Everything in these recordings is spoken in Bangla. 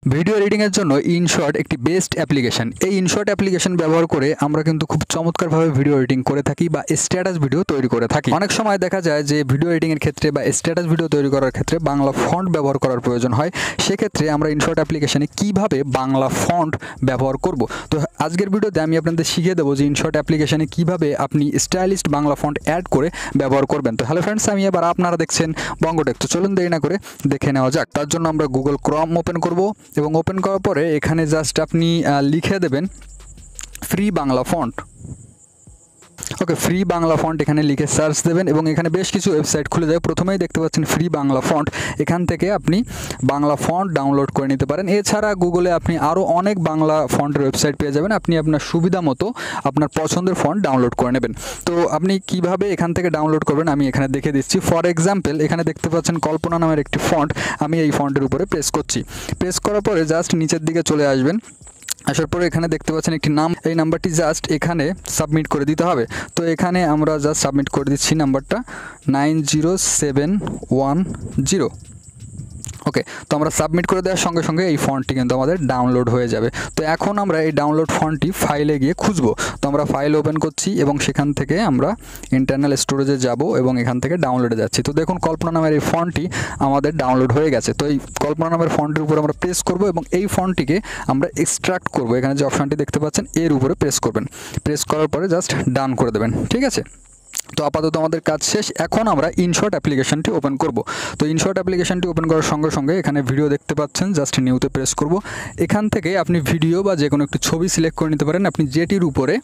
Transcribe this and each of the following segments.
ভিডিও এডিটিংয়ের জন্য ইনশট একটি বেস্ট অ্যাপ্লিকেশন। এই ইনশট অ্যাপ্লিকেশন ব্যবহার করে আমরা কিন্তু খুব চমৎকারভাবে ভিডিও এডিটিং করে থাকি বা স্ট্যাটাস ভিডিও তৈরি করে থাকি। অনেক সময় দেখা যায় যে ভিডিও এডিটিংয়ের ক্ষেত্রে বা স্ট্যাটাস ভিডিও তৈরি করার ক্ষেত্রে বাংলা ফন্ট ব্যবহার করার প্রয়োজন হয়। সেক্ষেত্রে আমরা ইনশট অ্যাপ্লিকেশনে কীভাবে বাংলা ফন্ট ব্যবহার করব, তো আজকের ভিডিওতে আমি আপনাদের শিখিয়ে দেবো যে ইনশট অ্যাপ্লিকেশনে কীভাবে আপনি স্টাইলিস্ট বাংলা ফন্ট অ্যাড করে ব্যবহার করবেন। তো হ্যালো ফ্রেন্ডস, আমি এবার আপনারা দেখছেন বঙ্গটেক। তো চলুন দেরি না করে দেখে নেওয়া যাক। তার জন্য আমরা গুগল ক্রোম ওপেন করব এবং ওপেন করার পরে এখানে জাস্ট আপনি লিখে দেবেন ফ্রি বাংলা ফন্ট। ওকে, ফ্রি বাংলা ফন্ট এখানে লিখে সার্চ দেবেন এবং এখানে বেশ কিছু ওয়েবসাইট খুলে যায়। প্রথমেই দেখতে পাচ্ছেন ফ্রি বাংলা ফন্ট, এখান থেকে আপনি বাংলা ফন্ট ডাউনলোড করে নিতে পারেন। এছাড়া গুগলে আপনি আরও অনেক বাংলা ফন্টের ওয়েবসাইট পেয়ে যাবেন। আপনি আপনার সুবিধা মতো আপনার পছন্দের ফন্ট ডাউনলোড করে নেবেন। তো আপনি কিভাবে এখান থেকে ডাউনলোড করবেন আমি এখানে দেখে দিচ্ছি। ফর এক্সাম্পল, এখানে দেখতে পাচ্ছেন কল্পনা নামের একটি ফন্ট। আমি এই ফন্টের উপরে প্রেস করছি। প্রেস করার পরে জাস্ট নিচের দিকে চলে আসবেন। আসার পরে এখানে দেখতে পাচ্ছেন একটি নাম, এই নাম্বারটি জাস্ট এখানে সাবমিট করে দিতে হবে। তো এখানে আমরা জাস্ট সাবমিট করে দিচ্ছি নাম্বারটা 90710। ওকে, তো আমরা সাবমিট করে দেওয়ার সঙ্গে সঙ্গে এই ফন্টটি কিন্তু আমাদের ডাউনলোড হয়ে যাবে। তো এখন আমরা এই ডাউনলোড ফন্টটি ফাইলে গিয়ে খুঁজবো। তো আমরা ফাইল ওপেন করছি এবং সেখান থেকে আমরা ইন্টারনাল স্টোরেজে যাব এবং এখান থেকে ডাউনলোডে যাচ্ছি। তো দেখুন কল্পনা নামের এই ফন্টটি আমাদের ডাউনলোড হয়ে গেছে। তো এই কল্পনা নামের ফন্টের উপর আমরা প্রেস করব এবং এই ফন্টটিকে আমরা এক্সট্রাক্ট করব। এখানে যে অপশানটি দেখতে পাচ্ছেন এর উপরে প্রেস করবেন। প্রেস করার পরে জাস্ট ডান করে দেবেন। ঠিক আছে, তো আপাতত আমাদের কাজ শেষ। এখন আমরা ইনশট অ্যাপ্লিকেশনটি ওপেন করব। তো ইনশট অ্যাপ্লিকেশনটি ওপেন করার সঙ্গে সঙ্গে এখানে ভিডিও দেখতে পাচ্ছেন, জাস্ট নিউতে প্রেস করব। এখান থেকে আপনি ভিডিও বা যে কোনো একটি ছবি সিলেক্ট করে নিতে পারেন আপনি যেটির উপরে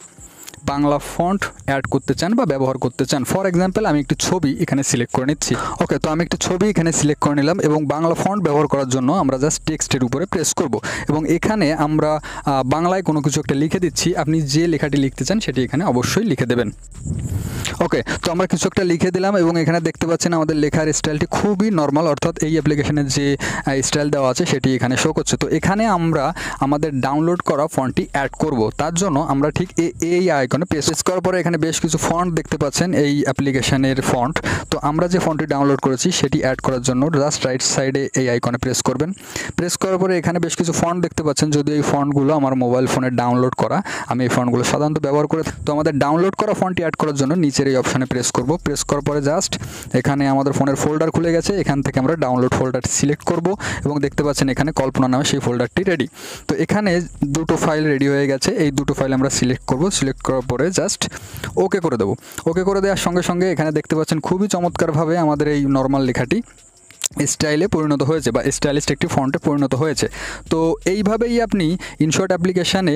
বাংলা ফন্ট অ্যাড করতে চান বা ব্যবহার করতে চান। ফর এক্সাম্পল, আমি একটি ছবি এখানে সিলেক্ট করে নিচ্ছি। ওকে, তো আমি একটি ছবি এখানে সিলেক্ট করে নিলাম এবং বাংলা ফন্ট ব্যবহার করার জন্য আমরা জাস্ট টেক্সটের উপরে প্রেস করব এবং এখানে আমরা বাংলায় কোনো কিছু একটা লিখে দিচ্ছি। আপনি যে লেখাটি লিখতে চান সেটি এখানে অবশ্যই লিখে দেবেন। ওকে, তো আমরা কিছু একটা লিখে দিলাম এবং এখানে দেখতে পাচ্ছেন আমাদের লেখার স্টাইলটি খুবই নর্মাল, অর্থাৎ এই অ্যাপ্লিকেশনের যে স্টাইল দেওয়া আছে সেটি এখানে শো করছে। তো এখানে আমরা আমাদের ডাউনলোড করা ফন্টটি অ্যাড করব। তার জন্য আমরা ঠিক এই আইকনে প্রেস করার পরে এখানে বেশ কিছু ফন্ট দেখতে পাচ্ছেন, এই অ্যাপ্লিকেশনের ফন্ট। তো আমরা যে ফন্টটি ডাউনলোড করেছি সেটি অ্যাড করার জন্য জাস্ট রাইট সাইডে এই আইকনে প্রেস করবেন। প্রেস করার পরে এখানে বেশ কিছু ফন্ট দেখতে পাচ্ছেন, যদিও এই ফন্টগুলো আমার মোবাইল ফোনে ডাউনলোড করা, আমি এই ফন্টগুলো সাধারণত ব্যবহার করে। তো আমাদের ডাউনলোড করা ফন্টটি অ্যাড করার জন্য নিচের এই অপশানে প্রেস করব। প্রেস করার পরে জাস্ট এখানে আমাদের ফোনের ফোল্ডার খুলে গেছে। এখান থেকে আমরা ডাউনলোড ফোল্ডারটি সিলেক্ট করব এবং দেখতে পাচ্ছেন এখানে কল্পনা নামে সেই ফোল্ডারটি রেডি। তো এখানে দুটো ফাইল রেডি হয়ে গেছে। এই দুটো ফাইল আমরা সিলেক্ট করব। সিলেক্ট করার পরে জাস্ট ওকে করে দেবো। ওকে করে দেওয়ার সঙ্গে সঙ্গে এখানে দেখতে পাচ্ছেন খুবই চমৎকারভাবে আমাদের এই নর্মাল লেখাটি স্টাইলে পরিণত হয়েছে বা স্টাইলিস্ট একটি ফন্টে পরিণত হয়েছে। তো এইভাবেই আপনি ইনশট অ্যাপ্লিকেশানে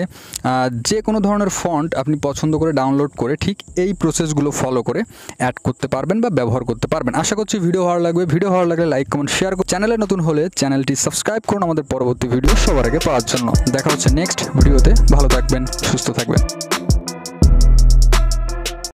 যে কোনো ধরনের ফন্ট আপনি পছন্দ করে ডাউনলোড করে ঠিক এই প্রসেসগুলো ফলো করে অ্যাড করতে পারবেন বা ব্যবহার করতে পারবেন। আশা করছি ভিডিও ভালো লাগবে। ভিডিও ভালো লাগলে লাইক কমেন্ট শেয়ার করুন। চ্যানেলে নতুন হলে চ্যানেলটি সাবস্ক্রাইব করুন আমাদের পরবর্তী ভিডিও সবার আগে পাওয়ার জন্য। দেখা হচ্ছে নেক্সট ভিডিওতে। ভালো থাকবেন, সুস্থ থাকবেন।